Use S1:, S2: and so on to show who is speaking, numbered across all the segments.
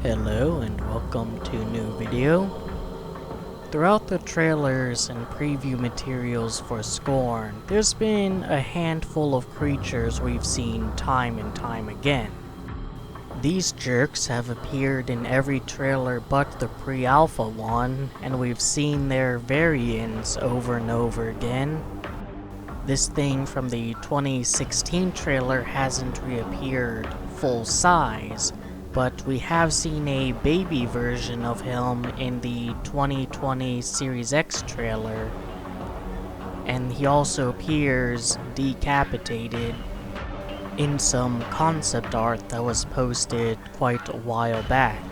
S1: Hello and welcome to a new video. Throughout the trailers and preview materials for Scorn, there's been a handful of creatures we've seen time and time again. These jerks have appeared in every trailer but the pre-alpha one, and we've seen their variants over and over again. This thing from the 2016 trailer hasn't reappeared full size, but we have seen a baby version of him in the 2020 Series X trailer, and he also appears decapitated in some concept art that was posted quite a while back.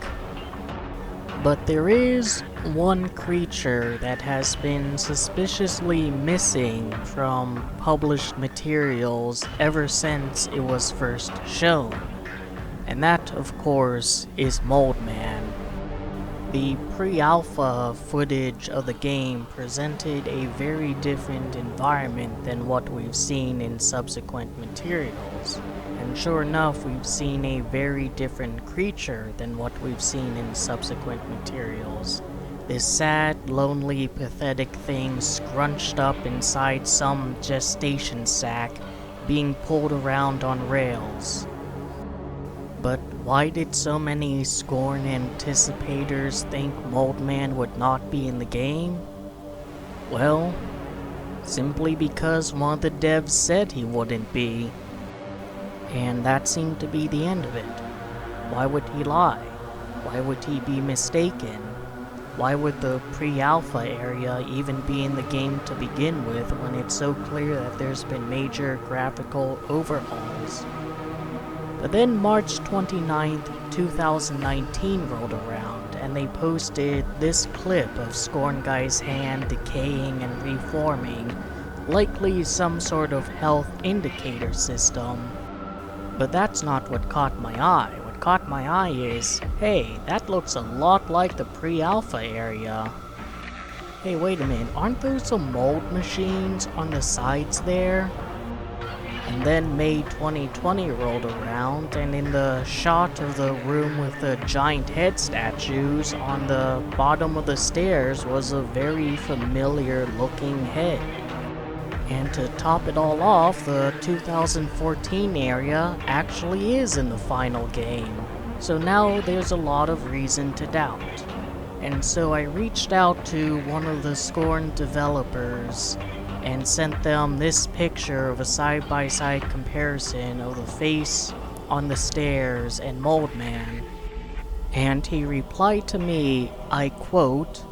S1: But there is one creature that has been suspiciously missing from published materials ever since it was first shown. And that, of course, is Moldman. The pre-alpha footage of the game presented a very different environment than what we've seen in subsequent materials. And sure enough, we've seen a very different creature than what we've seen in subsequent materials. This sad, lonely, pathetic thing scrunched up inside some gestation sack being pulled around on rails. But why did so many Scorn anticipators think Moldman would not be in the game? Well, simply because one of the devs said he wouldn't be. And that seemed to be the end of it. Why would he lie? Why would he be mistaken? Why would the pre-alpha area even be in the game to begin with when it's so clear that there's been major graphical overhauls? But then March 29th, 2019 rolled around, and they posted this clip of Scorn Guy's hand decaying and reforming, likely some sort of health indicator system. But that's not what caught my eye. What caught my eye is, hey, that looks a lot like the pre-alpha area. Hey, wait a minute, aren't there some mold machines on the sides there? And then May 2020 rolled around, and in the shot of the room with the giant head statues, on the bottom of the stairs was a very familiar looking head. And to top it all off, the 2014 area actually is in the final game. So now there's a lot of reason to doubt. And so I reached out to one of the Scorn developers and sent them this picture of a side-by-side comparison of the face on the stairs and Moldman. And he replied to me, I quote,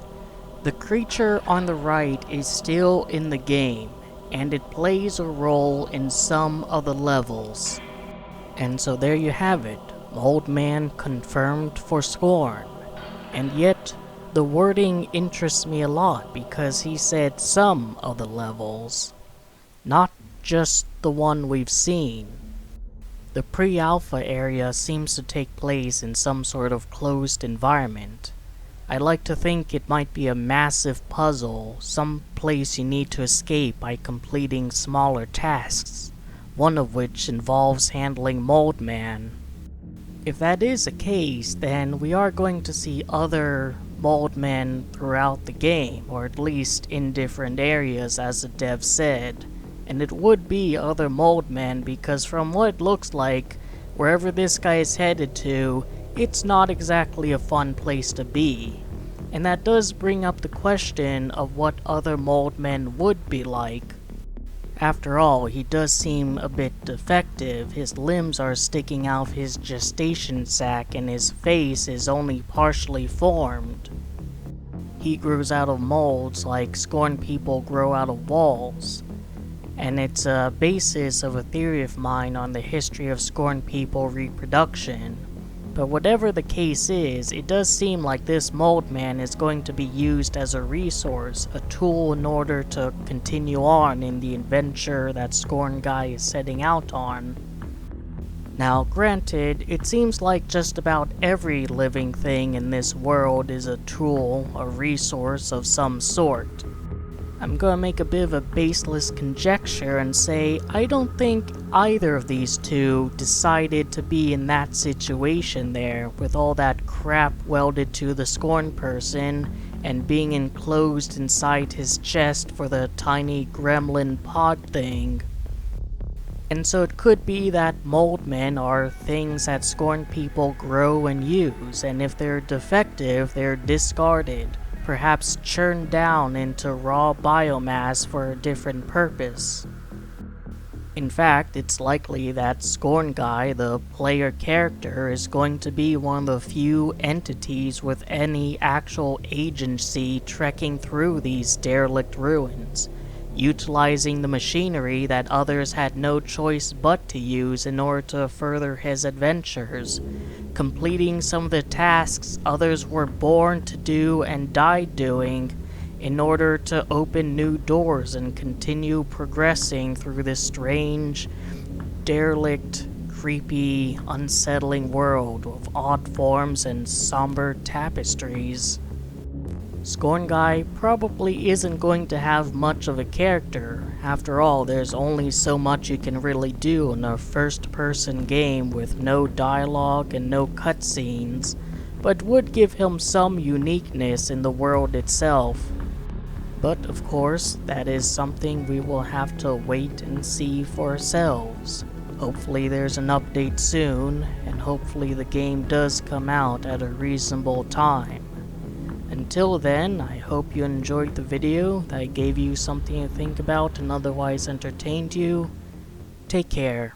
S1: "The creature on the right is still in the game, and it plays a role in some of the levels." And so there you have it, Moldman confirmed for Scorn. And yet, the wording interests me a lot because he said some of the levels, not just the one we've seen. The pre-alpha area seems to take place in some sort of closed environment. I like to think it might be a massive puzzle, some place you need to escape by completing smaller tasks, one of which involves handling Moldman. If that is the case, then we are going to see other Moldmen throughout the game, or at least in different areas as the dev said. And it would be other Moldmen because from what it looks like, wherever this guy is headed to, it's not exactly a fun place to be. And that does bring up the question of what other Moldmen would be like. After all, he does seem a bit defective. His limbs are sticking out of his gestation sac and his face is only partially formed. He grows out of molds like Scorn people grow out of walls. And it's a basis of a theory of mine on the history of Scorn people reproduction. But whatever the case is, it does seem like this Moldman is going to be used as a resource, a tool in order to continue on in the adventure that Scorn Guy is setting out on. Now, granted, it seems like just about every living thing in this world is a tool, a resource of some sort. I'm gonna make a bit of a baseless conjecture and say I don't think either of these two decided to be in that situation there, with all that crap welded to the Scorn person and being enclosed inside his chest for the tiny gremlin pod thing. And so it could be that mold men are things that Scorn people grow and use, and if they're defective, they're discarded, perhaps churned down into raw biomass for a different purpose. In fact, it's likely that Scorn Guy, the player character, is going to be one of the few entities with any actual agency trekking through these derelict ruins, utilizing the machinery that others had no choice but to use in order to further his adventures, completing some of the tasks others were born to do and died doing in order to open new doors and continue progressing through this strange, derelict, creepy, unsettling world of odd forms and somber tapestries. Scorn Guy probably isn't going to have much of a character. After all, there's only so much you can really do in a first-person game with no dialogue and no cutscenes, but would give him some uniqueness in the world itself. But of course, that is something we will have to wait and see for ourselves. Hopefully there's an update soon, and hopefully the game does come out at a reasonable time. Until then, I hope you enjoyed the video, that gave you something to think about and otherwise entertained you. Take care.